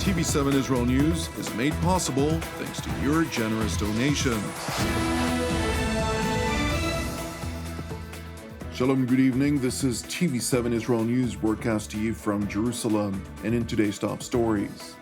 TV7 Israel News is made possible thanks to your generous donations. Shalom, good evening. This is TV7 Israel News broadcast to you from Jerusalem, and in today's top stories.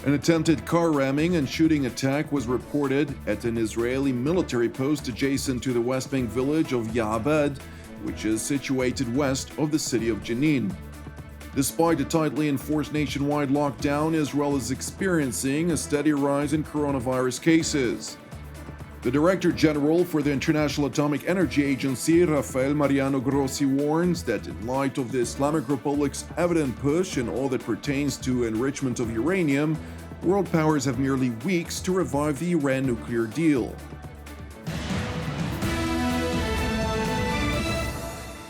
An attempted car ramming and shooting attack was reported at an Israeli military post adjacent to the West Bank village of Ya'abad, which is situated west of the city of Jenin. Despite a tightly enforced nationwide lockdown, Israel is experiencing a steady rise in coronavirus cases. The Director General for the International Atomic Energy Agency, Rafael Mariano Grossi, warns that in light of the Islamic Republic's evident push in all that pertains to enrichment of uranium, world powers have merely weeks to revive the Iran nuclear deal.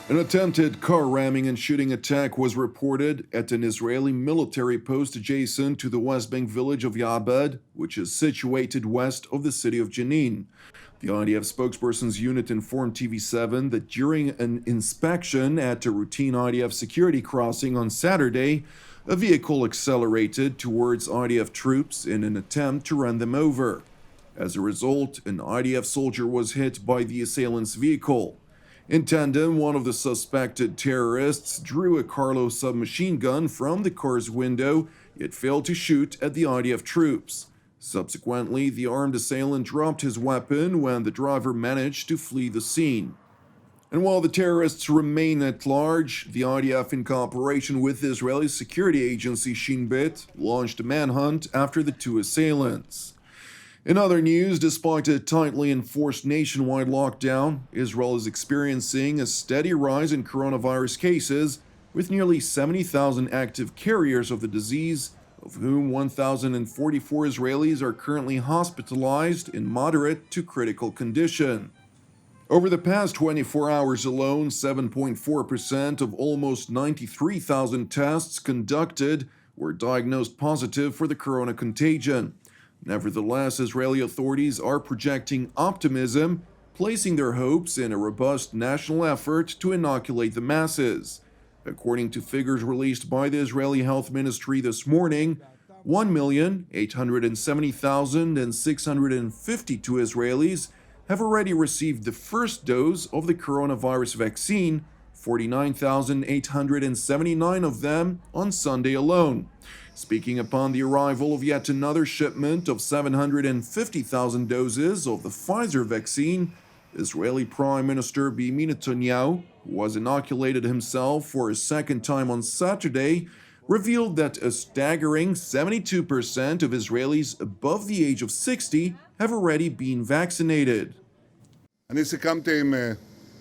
An attempted car ramming and shooting attack was reported at an Israeli military post adjacent to the West Bank village of Ya'abad, which is situated west of the city of Jenin. The IDF spokesperson's unit informed TV7 that during an inspection at a routine IDF security crossing on Saturday, a vehicle accelerated towards IDF troops in an attempt to run them over. As a result, an IDF soldier was hit by the assailant's vehicle. In tandem, one of the suspected terrorists drew a Carlo submachine gun from the car's window, yet failed to shoot at the IDF troops. Subsequently, the armed assailant dropped his weapon when the driver managed to flee the scene. And while the terrorists remain at large, the IDF, in cooperation with the Israeli security agency Shin Bet, launched a manhunt after the two assailants. In other news, despite a tightly enforced nationwide lockdown, Israel is experiencing a steady rise in coronavirus cases, with nearly 70,000 active carriers of the disease, of whom 1,044 Israelis are currently hospitalized in moderate to critical condition. Over the past 24 hours alone, 7.4% of almost 93,000 tests conducted were diagnosed positive for the corona contagion. Nevertheless, Israeli authorities are projecting optimism, placing their hopes in a robust national effort to inoculate the masses. According to figures released by the Israeli Health Ministry this morning, 1,870,652 Israelis have already received the first dose of the coronavirus vaccine, 49,879 of them on Sunday alone. Speaking upon the arrival of yet another shipment of 750,000 doses of the Pfizer vaccine, Israeli Prime Minister Benjamin Netanyahu, who was inoculated himself for a second time on Saturday, revealed that a staggering 72% of Israelis above the age of 60 have already been vaccinated. אני סיכמתי עם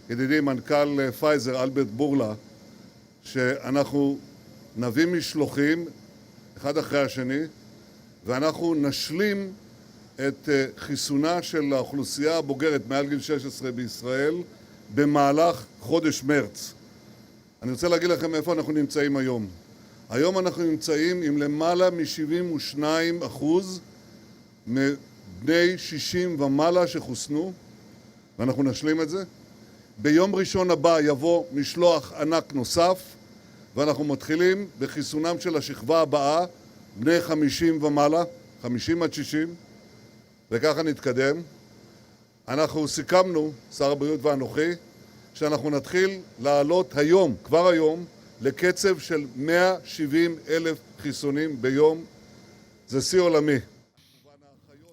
ידידי מנכ"ל פייזר אלברט בורלה שאנחנו נביא משלוחים אחד אחרי השני ואנחנו נשלים את חיסונה של האוכלוסייה הבוגרת מעל גיל 16 בישראל במהלך חודש מרץ. אני רוצה להגיד לכם איפה אנחנו נמצאים היום. היום אנחנו נמצאים עם למעלה מ-72% מבני 60 ומעלה שחוסנו, ואנחנו נשלים את זה. ביום ראשון הבא יבוא משלוח ענק נוסף, ואנחנו מתחילים בחיסונם של השכבה הבאה, בני 50 ומעלה, 50 עד 60, וככה נתקדם. אנחנו סיכמנו, שר הבריאות ואנוכי, שאנחנו נתחיל לעלות היום, כבר היום, לקצב של 170,000 חיסונים ביום. זה שיא עולמי.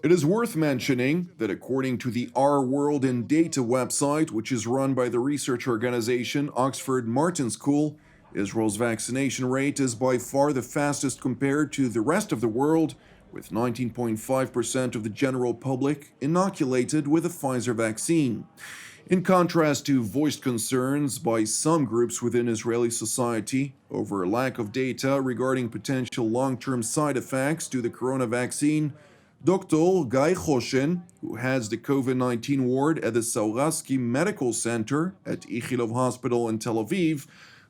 It is worth mentioning that according to the Our World in Data website, which is run by the research organization Oxford Martin School, Israel's vaccination rate is by far the fastest compared to the rest of the world, with 19.5% of the general public inoculated with a Pfizer vaccine. In contrast to voiced concerns by some groups within Israeli society over a lack of data regarding potential long-term side effects to the corona vaccine, Dr. Guy Hoshen, who heads the COVID-19 ward at the Sauraski Medical Center at Ichilov Hospital in Tel Aviv,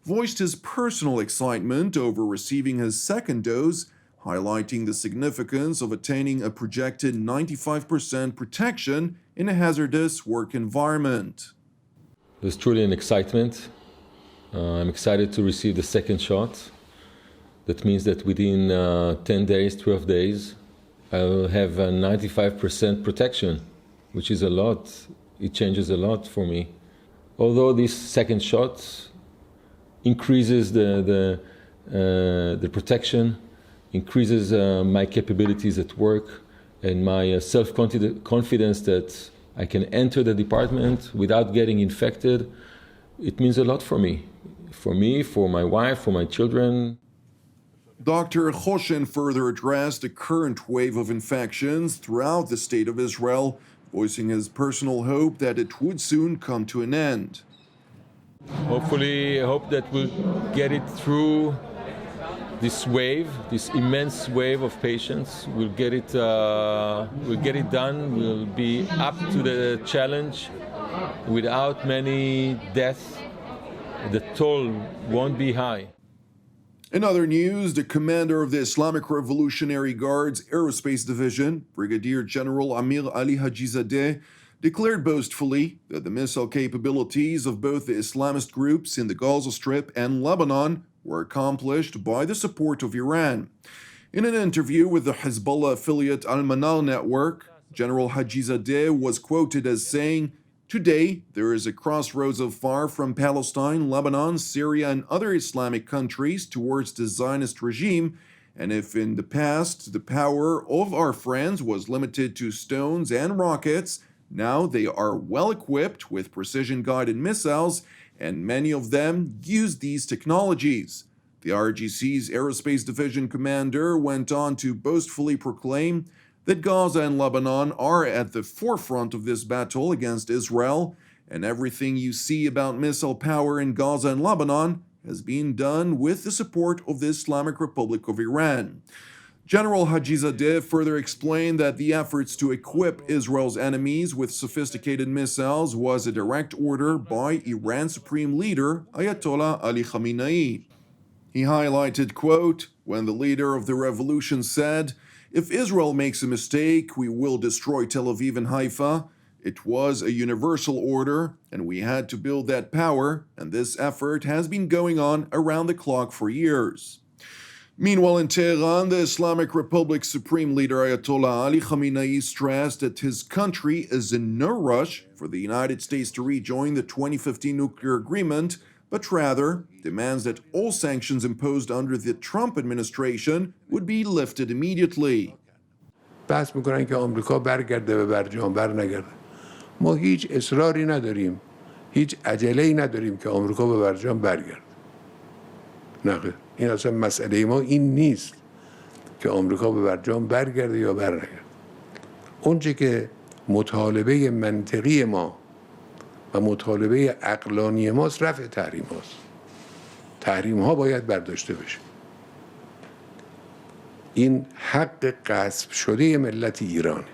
voiced his personal excitement over receiving his second dose, highlighting the significance of attaining a projected 95% protection in a hazardous work environment. There's truly an excitement. I'm excited to receive the second shot. That means that within 10 days, 12 days, I'll have a 95% protection, which is a lot. It changes a lot for me. Although this second shot increases the protection, increases my capabilities at work, and my self-confidence that I can enter the department without getting infected, it means a lot for me, for my wife, for my children. Dr. Hoshen further addressed the current wave of infections throughout the state of Israel, voicing his personal hope that it would soon come to an end. Hopefully, I hope that we'll get it through this wave, this immense wave of patients. We'll get it done. We'll be up to the challenge without many deaths. The toll won't be high. In other news, the commander of the Islamic Revolutionary Guard's Aerospace Division, Brigadier General Amir Ali Hajizadeh, declared boastfully that the missile capabilities of both the Islamist groups in the Gaza Strip and Lebanon were accomplished by the support of Iran. In an interview with the Hezbollah affiliate Al-Manal network, General Hajizadeh was quoted as saying, "Today, there is a crossroads of fire from Palestine, Lebanon, Syria, and other Islamic countries towards the Zionist regime, and if in the past the power of our friends was limited to stones and rockets, now they are well equipped with precision-guided missiles, and many of them use these technologies." The IRGC's Aerospace Division commander went on to boastfully proclaim that Gaza and Lebanon are at the forefront of this battle against Israel, and everything you see about missile power in Gaza and Lebanon has been done with the support of the Islamic Republic of Iran. General Hajizadeh further explained that the efforts to equip Israel's enemies with sophisticated missiles was a direct order by Iran's supreme leader, Ayatollah Ali Khamenei. He highlighted, quote, "When the leader of the revolution said, 'If Israel makes a mistake, we will destroy Tel Aviv and Haifa,' it was a universal order, and we had to build that power, and this effort has been going on around the clock for years." Meanwhile, in Tehran, the Islamic Republic's supreme leader Ayatollah Ali Khamenei stressed that his country is in no rush for the United States to rejoin the 2015 nuclear agreement, but rather demands that all sanctions imposed under the Trump administration would be lifted immediately. بحث میکنن که آمریکا برگرده به برجام برنگرده. ما هیچ اصراری نداریم، هیچ عجله‌ای نداریم که آمریکا به برجام برگرده. نه، این اصلا مسئله ما این نیست که آمریکا به برجام برگرده یا برنگرده. اونچه که مطالبه منطقی ما و مطالبه عقلانی ماست رفع تحریم هاست. تحریم ها باید برداشته بشه. این حق غصب شده ملت ایرانه.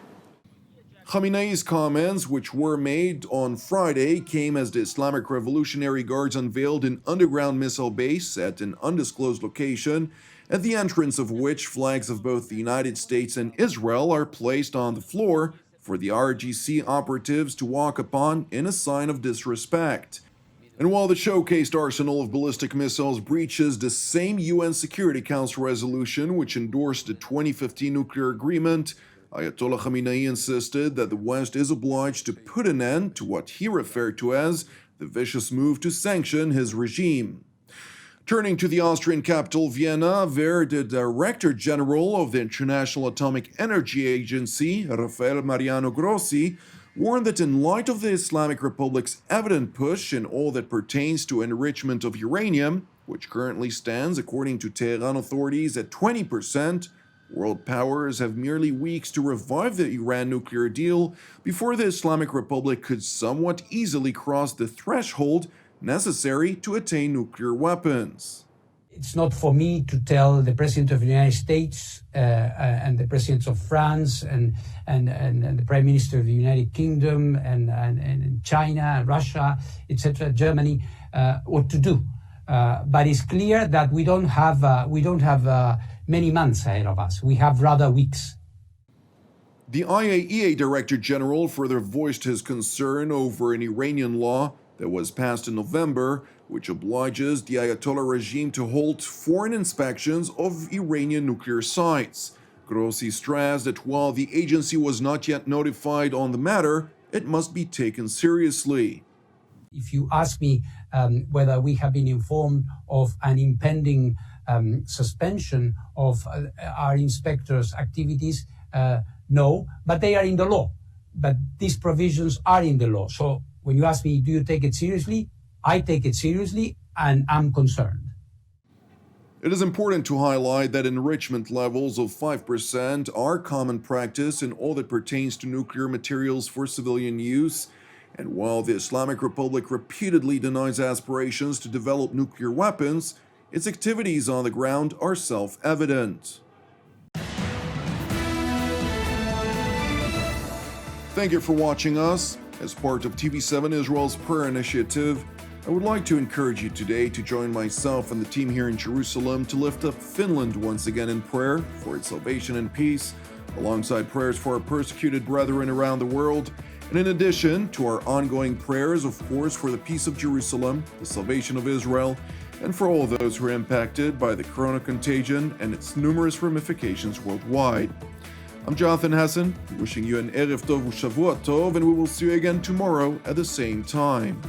Khamenei's comments, which were made on Friday, came as the Islamic Revolutionary Guards unveiled an underground missile base at an undisclosed location, at the entrance of which flags of both the United States and Israel are placed on the floor for the IRGC operatives to walk upon in a sign of disrespect. And while the showcased arsenal of ballistic missiles breaches the same UN Security Council resolution which endorsed the 2015 nuclear agreement, Ayatollah Khamenei insisted that the West is obliged to put an end to what he referred to as the vicious move to sanction his regime. Turning to the Austrian capital, Vienna, where the Director General of the International Atomic Energy Agency, Rafael Mariano Grossi, warned that in light of the Islamic Republic's evident push in all that pertains to enrichment of uranium, which currently stands, according to Tehran authorities, at 20%, world powers have merely weeks to revive the Iran nuclear deal before the Islamic Republic could somewhat easily cross the threshold necessary to attain nuclear weapons. It's not for me to tell the President of the United States and the Presidents of France and the Prime Minister of the United Kingdom and China, Russia, etc., Germany, what to do. But it's clear that we don't have many months ahead of us. We have rather weeks. The IAEA Director General further voiced his concern over an Iranian law that was passed in November, which obliges the Ayatollah regime to halt foreign inspections of Iranian nuclear sites. Grossi stressed that while the agency was not yet notified on the matter, it must be taken seriously. If you ask me whether we have been informed of an impending suspension of our inspectors' activities, no, but they are in the law. But these provisions are in the law. So when you ask me, do you take it seriously? I take it seriously and I'm concerned. It is important to highlight that enrichment levels of 5% are common practice in all that pertains to nuclear materials for civilian use, and while the Islamic Republic repeatedly denies aspirations to develop nuclear weapons, its activities on the ground are self-evident. Thank you for watching us. As part of TV7 Israel's prayer initiative, I would like to encourage you today to join myself and the team here in Jerusalem to lift up Finland once again in prayer for its salvation and peace, alongside prayers for our persecuted brethren around the world, and in addition to our ongoing prayers, of course, for the peace of Jerusalem, the salvation of Israel, and for all those who are impacted by the corona contagion and its numerous ramifications worldwide. I'm Jonathan Hassan, wishing you an Erev Tov Ushavua Tov, and we will see you again tomorrow at the same time.